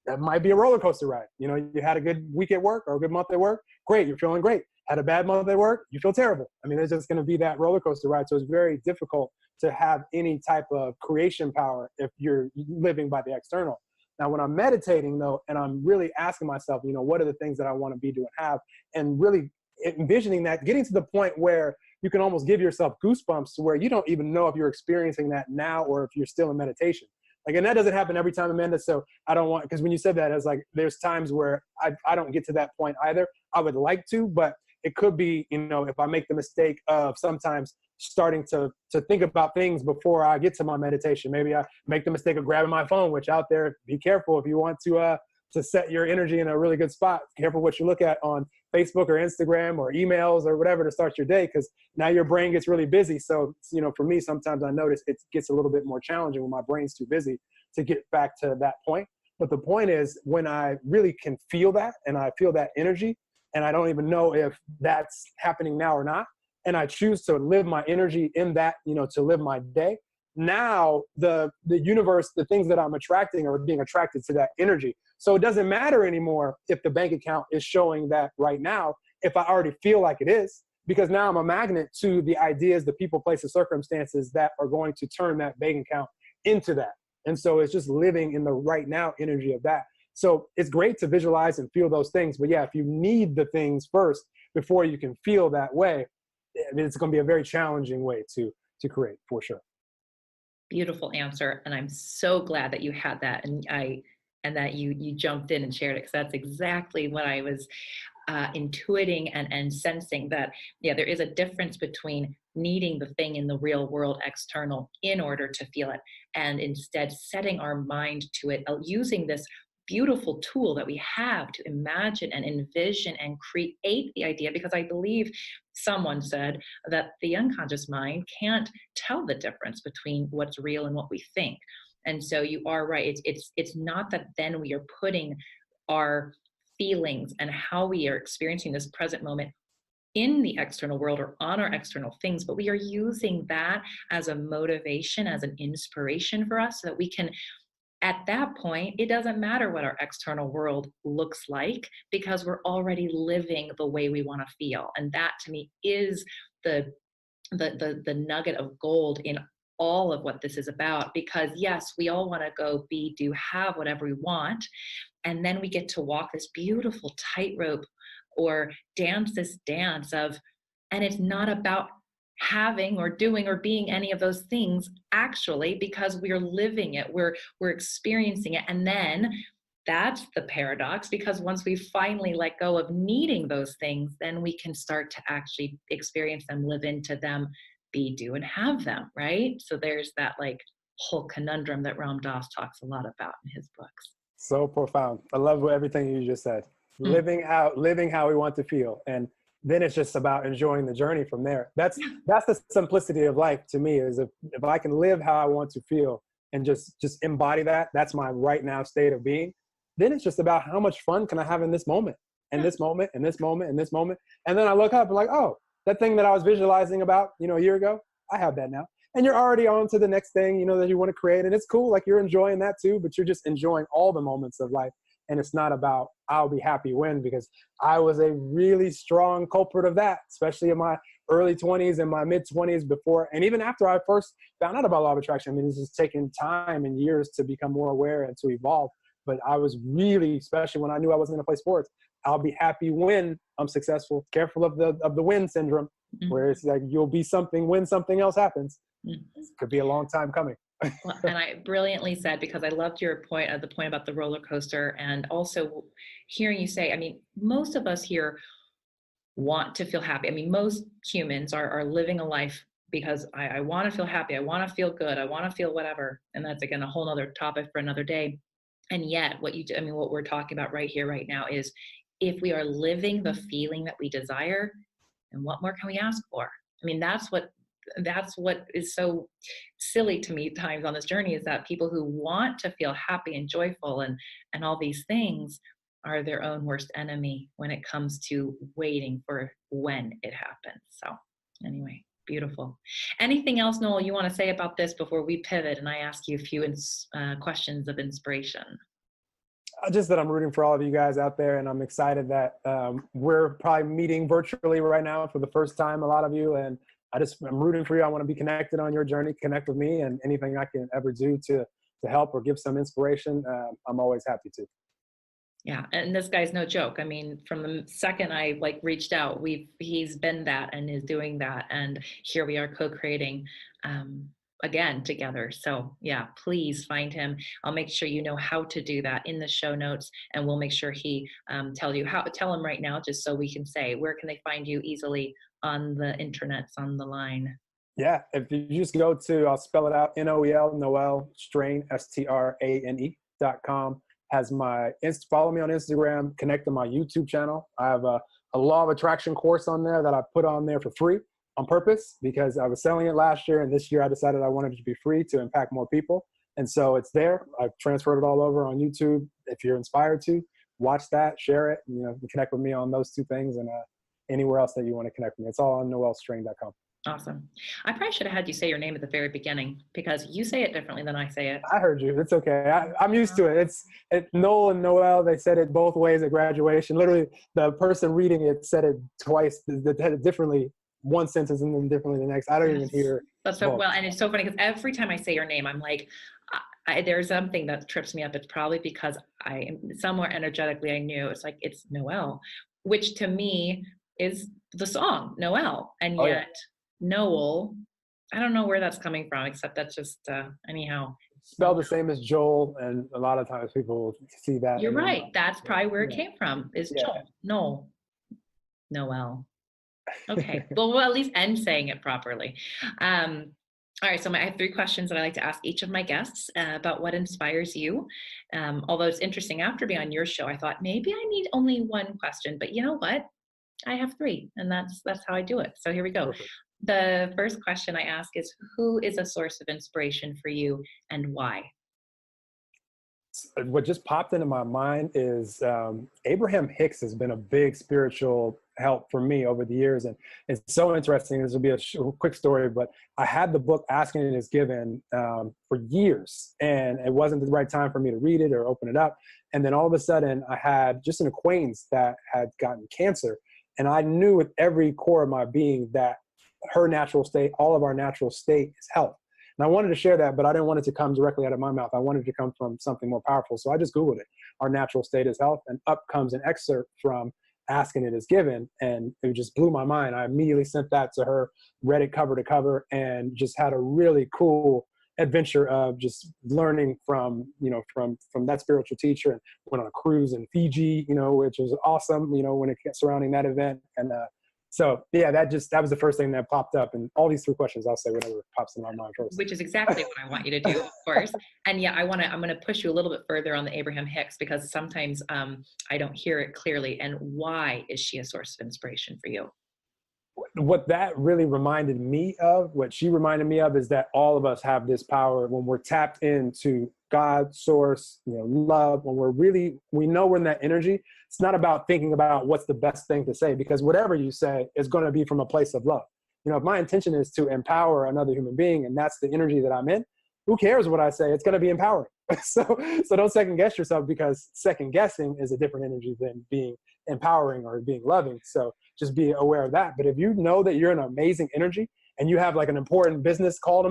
that might be a roller coaster ride. You had a good week at work or a good month at work. Great. You're feeling great. Had a bad month at work. You feel terrible. I mean, it's just going to be that roller coaster ride. So it's very difficult to have any type of creation power if you're living by the external. Now, when I'm meditating though, and I'm really asking myself, what are the things that I want to be, do, and have, and really envisioning that, getting to the point where you can almost give yourself goosebumps to where you don't even know if you're experiencing that now or if you're still in meditation. Like, and that doesn't happen every time, Amanda. So I don't want, because when you said that, it's like, there's times where I don't get to that point either. I would like to, but it could be, if I make the mistake of sometimes starting to think about things before I get to my meditation. Maybe I make the mistake of grabbing my phone, which out there, be careful if you want to set your energy in a really good spot. Careful what you look at on Facebook or Instagram or emails or whatever to start your day, because now your brain gets really busy. So, for me, sometimes I notice it gets a little bit more challenging when my brain's too busy to get back to that point. But the point is, when I really can feel that and I feel that energy, and I don't even know if that's happening now or not, and I choose to live my energy in that, to live my day, now the universe, the things that I'm attracting are being attracted to that energy. So it doesn't matter anymore if the bank account is showing that right now, if I already feel like it is, because now I'm a magnet to the ideas, the people, places, circumstances that are going to turn that bank account into that. And so it's just living in the right now energy of that. So it's great to visualize and feel those things. But yeah, if you need the things first before you can feel that way, it's going to be a very challenging way to create, for sure. Beautiful answer. And I'm so glad that you had that. And that you jumped in and shared it, because that's exactly what I was intuiting and sensing, that, yeah, there is a difference between needing the thing in the real world external in order to feel it, and instead setting our mind to it, using this beautiful tool that we have to imagine and envision and create the idea, because I believe someone said that the unconscious mind can't tell the difference between what's real and what we think. And so you are right. It's not that then we are putting our feelings and how we are experiencing this present moment in the external world or on our external things, but we are using that as a motivation, as an inspiration for us, so that we can, at that point, it doesn't matter what our external world looks like, because we're already living the way we want to feel. And that, to me, is the nugget of gold in all of what this is about. Because yes, we all want to go be, do, have whatever we want, and then we get to walk this beautiful tightrope or dance this dance of, and it's not about having or doing or being any of those things, actually, because we're living it, we're experiencing it. And then that's the paradox, because once we finally let go of needing those things, then we can start to actually experience them, live into them, be, do, and have them, right? So there's that like whole conundrum that Ram Dass talks a lot about in his books. So profound. I love everything you just said. Mm. Living how we want to feel. And then it's just about enjoying the journey from there. That's the simplicity of life to me, is if I can live how I want to feel and just embody that, that's my right now state of being. Then it's just about how much fun can I have in this moment, and this moment, and this moment, and this moment. And then I look up and like, oh, that thing that I was visualizing about, a year ago, I have that now. And you're already on to the next thing, that you want to create. And it's cool. Like, you're enjoying that too, but you're just enjoying all the moments of life. And it's not about, I'll be happy when, because I was a really strong culprit of that, especially in my early 20s and my mid 20s before. And even after I first found out about law of attraction, I mean, this has taken time and years to become more aware and to evolve. But I was really, especially when I knew I wasn't going to play sports, I'll be happy when I'm successful. Careful of the win syndrome, where it's like you'll be something when something else happens. It could be a long time coming. Well, and I brilliantly said, because I loved your point, the point about the roller coaster, and also hearing you say, I mean, most of us here want to feel happy. I mean, most humans are living a life because I want to feel happy. I want to feel good. I want to feel whatever. And that's, again, a whole nother topic for another day. And yet what we're talking about right here, right now, is if we are living the feeling that we desire, and what more can we ask for? I mean, that's what is so silly to me at times on this journey, is that people who want to feel happy and joyful and all these things are their own worst enemy when it comes to waiting for when it happens. So anyway, beautiful. Anything else, Noel, you want to say about this before we pivot and I ask you a few questions of inspiration? Just that I'm rooting for all of you guys out there, and I'm excited that we're probably meeting virtually right now for the first time, a lot of you, and I'm rooting for you. I want to be connected on your journey, connect with me, and anything I can ever do to help or give some inspiration, I'm always happy to. Yeah, and this guy's no joke. I mean, from the second I reached out, he's been that and is doing that, and here we are co-creating again together. So yeah, please find him. I'll make sure you know how to do that in the show notes, and we'll make sure he tell him right now, just so we can say, where can they find you easily on the internets, on the line? Yeah, if you just go to, I'll spell it out, Noel, Strane, Strane.com. Has follow me on Instagram, connect to my YouTube channel. I have a law of attraction course on there that I put on there for free on purpose, because I was selling it last year, and this year I decided I wanted it to be free to impact more people. And so it's there. I've transferred it all over on YouTube. If you're inspired to, watch that, share it, connect with me on those two things, and anywhere else that you want to connect with me. It's all on noelstrane.com. Awesome. I probably should have had you say your name at the very beginning, because you say it differently than I say it. I heard you. It's okay. I'm used to it. It's Noel and Noel. They said it both ways at graduation. Literally, the person reading it said it twice, differently, one sentence and then differently the next. I don't even hear. That's so well, and it's so funny because every time I say your name, I'm like, there's something that trips me up. It's probably because I am somewhere energetically, I knew it's Noel, which to me is the song Noel, and yet Noel, I don't know where that's coming from, except that's just anyhow. Spelled the same as Joel, and a lot of times people see that. You're right. That's probably where it came from, is Joel. Noel. Okay. Well, we'll at least end saying it properly. All right, so I have three questions that I like to ask each of my guests about what inspires you. Although it's interesting, after being on your show, I thought maybe I need only one question, but you know what? I have three, and that's how I do it. So here we go. Perfect. The first question I ask is, who is a source of inspiration for you, and why? What just popped into my mind is Abraham Hicks has been a big spiritual help for me over the years. And it's so interesting. This will be a quick story, but I had the book Asking It Is Given for years, and it wasn't the right time for me to read it or open it up. And then all of a sudden, I had just an acquaintance that had gotten cancer. And I knew with every core of my being that her natural state, all of our natural state is health. And I wanted to share that, but I didn't want it to come directly out of my mouth. I wanted it to come from something more powerful. So I just Googled it. Our natural state is health. And up comes an excerpt from Asking It Is Given. And it just blew my mind. I immediately sent that to her, read it cover to cover, and just had a really cool adventure of just learning from, from that spiritual teacher, and went on a cruise in Fiji, which was awesome, when it surrounding that event. And so yeah, that was the first thing that popped up. And all these three questions, I'll say whatever pops in my mind first. Which is exactly what I want you to do, of course. And yeah, I'm going to push you a little bit further on the Abraham Hicks, because sometimes I don't hear it clearly. And why is she a source of inspiration for you? What that really reminded me of, what she reminded me of, is that all of us have this power when we're tapped into God, source, love. When we know we're in that energy. It's not about thinking about what's the best thing to say, because whatever you say is going to be from a place of love. If my intention is to empower another human being, and that's the energy that I'm in, who cares what I say? It's going to be empowering. So don't second guess yourself, because second guessing is a different energy than being empowering or being loving. So just be aware of that. But if you know that you're in amazing energy and you have like an important business call to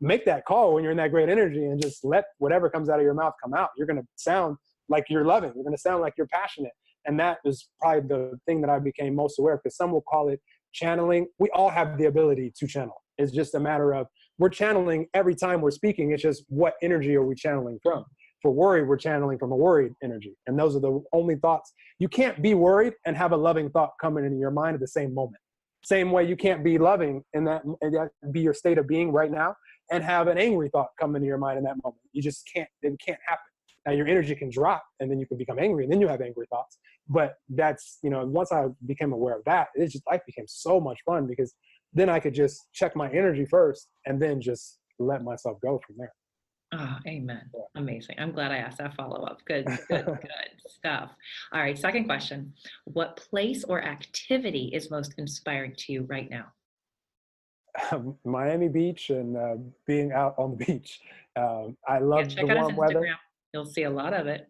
make that call when you're in that great energy, and just let whatever comes out of your mouth come out. You're going to sound like you're loving. You're going to sound like you're passionate. And that is probably the thing that I became most aware of, because some will call it channeling. We all have the ability to channel. It's just a matter of, we're channeling every time we're speaking. It's just, what energy are we channeling from? For worry, we're channeling from a worried energy. And those are the only thoughts. You can't be worried and have a loving thought coming into your mind at the same moment. Same way you can't be loving and that be your state of being right now, and have an angry thought come into your mind in that moment. You just can't, it can't happen. Now your energy can drop, and then you can become angry, and then you have angry thoughts. But that's, once I became aware of that, life became so much fun, because then I could just check my energy first and then just let myself go from there. Oh, amen. Yeah. Amazing. I'm glad I asked that follow-up. Good stuff. All right, second question. What place or activity is most inspiring to you right now? Miami Beach, and being out on the beach. I love Check the out his warm weather. Instagram. You'll see a lot of it.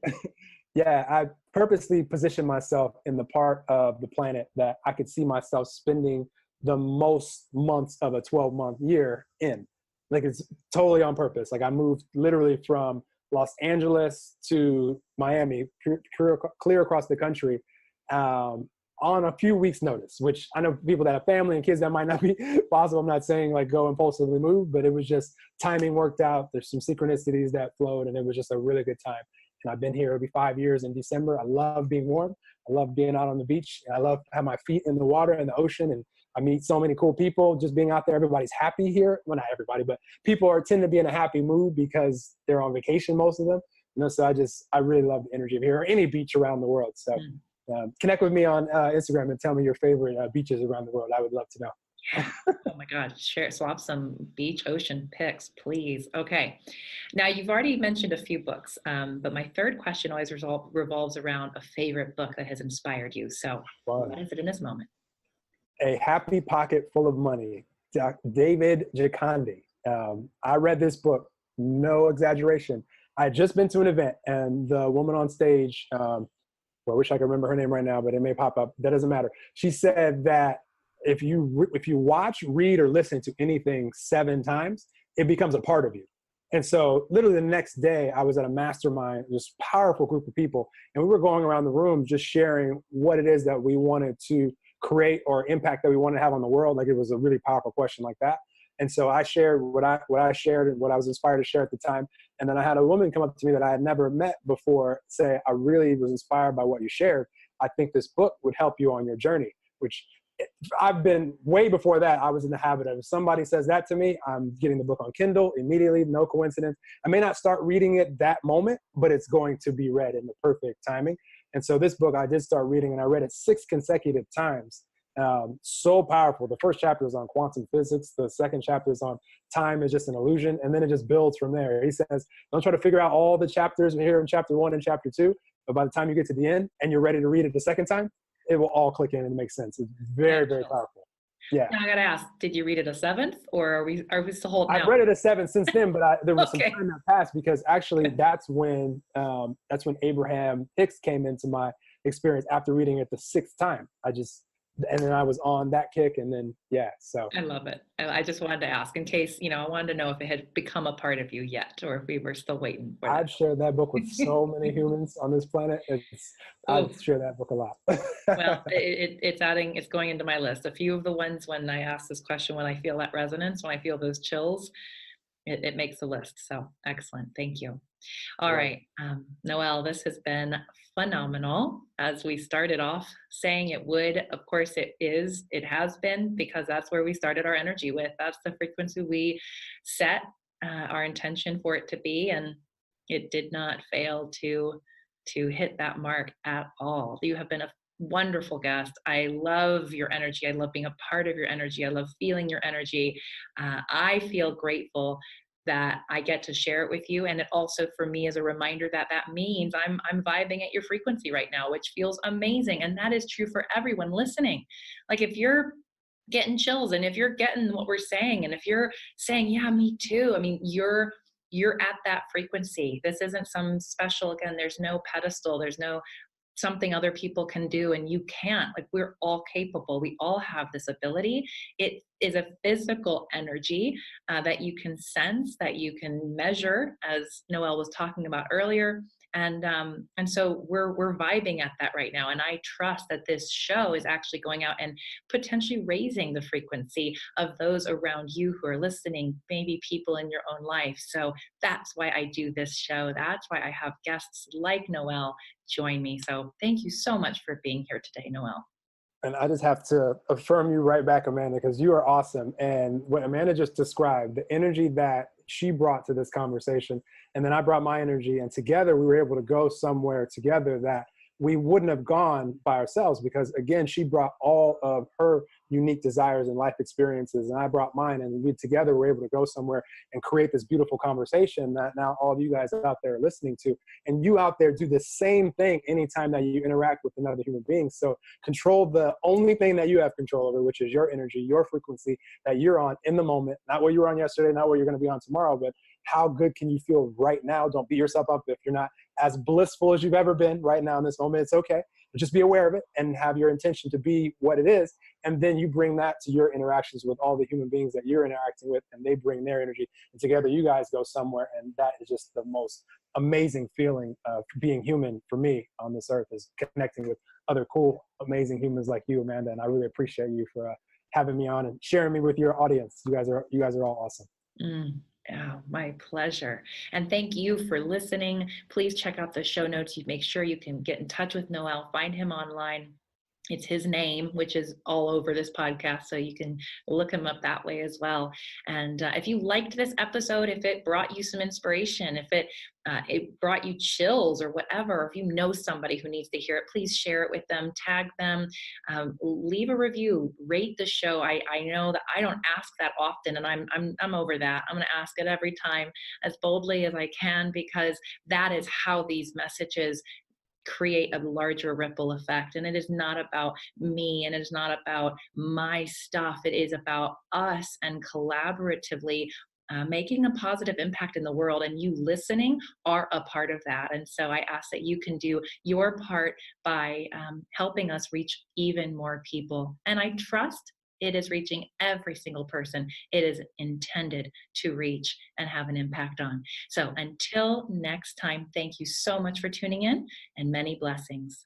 Yeah, I purposely positioned myself in the part of the planet that I could see myself spending the most months of a 12-month year in. Like, it's totally on purpose. Like, I moved literally from Los Angeles to Miami, clear across the country, on a few weeks' notice, which I know people that have family and kids, that might not be possible. I'm not saying like go impulsively move, but it was just timing worked out. There's some synchronicities that flowed, and it was just a really good time. And I've been here, it'll be 5 years in December. I love being warm. I love being out on the beach. And I love to have my feet in the water and the ocean. And I meet so many cool people just being out there. Everybody's happy here. Well, not everybody, but people tend to be in a happy mood because they're on vacation, most of them. So I really love the energy of here, or any beach around the world. So connect with me on Instagram and tell me your favorite beaches around the world. I would love to know. Oh my God, swap some beach ocean pics, please. Okay. Now, you've already mentioned a few books, but my third question always revolves around a favorite book that has inspired you. So what is it in this moment? A Happy Pocket Full of Money, David Gicandi. I read this book, no exaggeration. I had just been to an event, and the woman on stage, I wish I could remember her name right now, but it may pop up. That doesn't matter. She said that if you watch, read, or listen to anything 7 times, it becomes a part of you. And so literally the next day, I was at a mastermind, this powerful group of people, and we were going around the room just sharing what it is that we wanted to create or impact that we wanted to have on the world. Like, it was a really powerful question like that. And so I shared what I shared and what I was inspired to share at the time. And then I had a woman come up to me that I had never met before say, I really was inspired by what you shared. I think this book would help you on your journey, which I've been way before that. I was in the habit of, if somebody says that to me, I'm getting the book on Kindle immediately. No coincidence. I may not start reading it that moment, but it's going to be read in the perfect timing. And so this book I did start reading, and I read it 6 consecutive times. So powerful. The first chapter is on quantum physics. The second chapter is on time is just an illusion. And then it just builds from there. He says, don't try to figure out all the chapters here in chapter 1 and chapter 2. But by the time you get to the end and you're ready to read it the second time, it will all click in and make sense. It's very, very powerful. Yeah. Now I gotta ask, did you read it a 7th, or are we still holding out? I've read it a 7 since then, but there was Okay. some time that passed, because actually that's when Abraham Hicks came into my experience after reading it the 6th time. And then I was on that kick, and then, yeah, so. I love it. I just wanted to ask in case, I wanted to know if it had become a part of you yet, or if we were still waiting for I've shared that book with so many humans on this planet. I've shared that book a lot. Well, it's going into my list. A few of the ones when I ask this question, when I feel that resonance, when I feel those chills, it makes the list. So excellent. Thank you. All right. Noel, this has been phenomenal. As we started off saying it would, of course it has been, because that's where we started our energy with. That's the frequency we set our intention for it to be. And it did not fail to hit that mark at all. You have been a wonderful guest. I love your energy. I love being a part of your energy. I love feeling your energy. I feel grateful that I get to share it with you. And it also, for me, is a reminder that means I'm vibing at your frequency right now, which feels amazing. And that is true for everyone listening. Like, if you're getting chills, and if you're getting what we're saying, and if you're saying, yeah, me too, I mean, you're at that frequency. This isn't some special, again, there's no pedestal, there's no something other people can do and you can't. Like, we're all capable. We all have this ability. It is a physical energy that you can sense, that you can measure, as Noel was talking about earlier. And so we're vibing at that right now. And I trust that this show is actually going out and potentially raising the frequency of those around you who are listening, maybe people in your own life. So that's why I do this show. That's why I have guests like Noel join me. So thank you so much for being here today, Noel. And I just have to affirm you right back, Amanda, because you are awesome. And what Amanda just described, the energy that she brought to this conversation, and then I brought my energy, and together we were able to go somewhere together that we wouldn't have gone by ourselves, because again, she brought all of her unique desires and life experiences, and I brought mine, and we together were able to go somewhere and create this beautiful conversation that now all of you guys out there are listening to. And you out there do the same thing anytime that you interact with another human being. So control the only thing that you have control over, which is your energy, your frequency that you're on in the moment, not what you were on yesterday, not what you're going to be on tomorrow, but how good can you feel right now? Don't beat yourself up if you're not as blissful as you've ever been right now in this moment. It's okay. But just be aware of it and have your intention to be what it is. And then you bring that to your interactions with all the human beings that you're interacting with, and they bring their energy. And together you guys go somewhere. And that is just the most amazing feeling of being human for me on this earth, is connecting with other cool, amazing humans like you, Amanda. And I really appreciate you for having me on and sharing me with your audience. You guys are all awesome. Oh, my pleasure. And thank you for listening. Please check out the show notes. You make sure you can get in touch with Noel, find him online. It's his name, which is all over this podcast, so you can look him up that way as well. And if you liked this episode, if it brought you some inspiration, if it brought you chills or whatever, if you know somebody who needs to hear it, please share it with them, tag them, leave a review, rate the show. I know that I don't ask that often, and I'm over that. I'm going to ask it every time as boldly as I can, because that is how these messages create a larger ripple effect. And it is not about me, and it is not about my stuff. It is about us, and collaboratively making a positive impact in the world. And you listening are a part of that. And so I ask that you can do your part by helping us reach even more people. And I trust it is reaching every single person it is intended to reach and have an impact on. So until next time, thank you so much for tuning in, and many blessings.